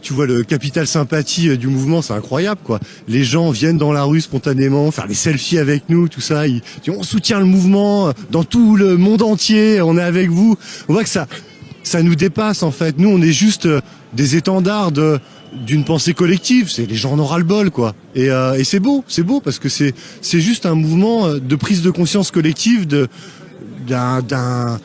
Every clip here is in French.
tu vois le capital sympathie du mouvement, c'est incroyable quoi. Les gens viennent dans la rue spontanément, faire des selfies avec nous, tout ça. On soutient le mouvement dans tout le monde entier, on est avec vous. On voit que ça nous dépasse en fait. Nous, on est juste des étendards d'une pensée collective. C'est les gens en aura le bol quoi. Et c'est beau parce que c'est juste un mouvement de prise de conscience collective d'un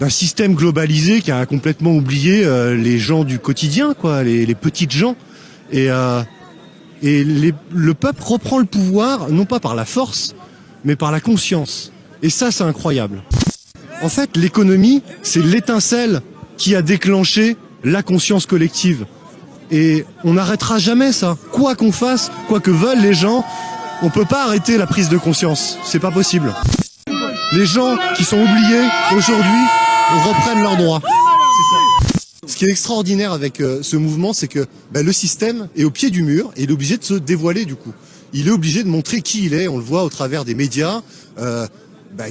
système globalisé qui a complètement oublié les gens du quotidien, quoi, les petites gens. Et le peuple reprend le pouvoir, non pas par la force, mais par la conscience. Et ça, c'est incroyable. En fait, l'économie, c'est l'étincelle qui a déclenché la conscience collective. Et on n'arrêtera jamais ça. Quoi qu'on fasse, quoi que veulent les gens, on peut pas arrêter la prise de conscience. C'est pas possible. Les gens qui sont oubliés aujourd'hui reprennent leurs droits. Ce qui est extraordinaire avec ce mouvement, c'est que le système est au pied du mur et il est obligé de se dévoiler du coup. Il est obligé de montrer qui il est. On le voit au travers des médias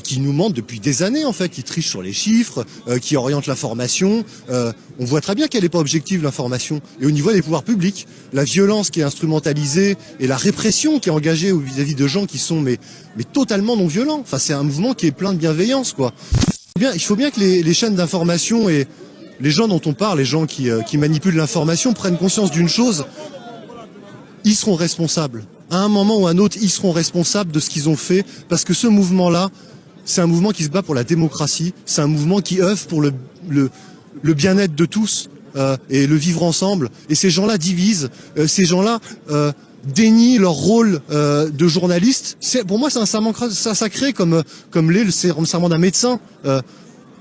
qui nous mentent depuis des années en fait, qui trichent sur les chiffres, qui orientent l'information. On voit très bien qu'elle n'est pas objective l'information. Et au niveau des pouvoirs publics, la violence qui est instrumentalisée et la répression qui est engagée vis-à-vis de gens qui sont mais totalement non violents. Enfin, c'est un mouvement qui est plein de bienveillance quoi. Il faut bien que les chaînes d'information et les gens dont on parle, les gens qui manipulent l'information prennent conscience d'une chose, ils seront responsables. À un moment ou à un autre, ils seront responsables de ce qu'ils ont fait, parce que ce mouvement-là, c'est un mouvement qui se bat pour la démocratie, c'est un mouvement qui œuvre pour le bien-être de tous et le vivre ensemble. Et ces gens-là divisent, ces gens-là dénient leur rôle de journaliste. Pour moi, c'est un serment sacré comme l'est le serment d'un médecin.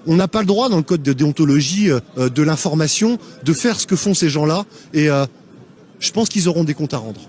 On n'a pas le droit dans le code de déontologie de l'information de faire ce que font ces gens-là. Et je pense qu'ils auront des comptes à rendre.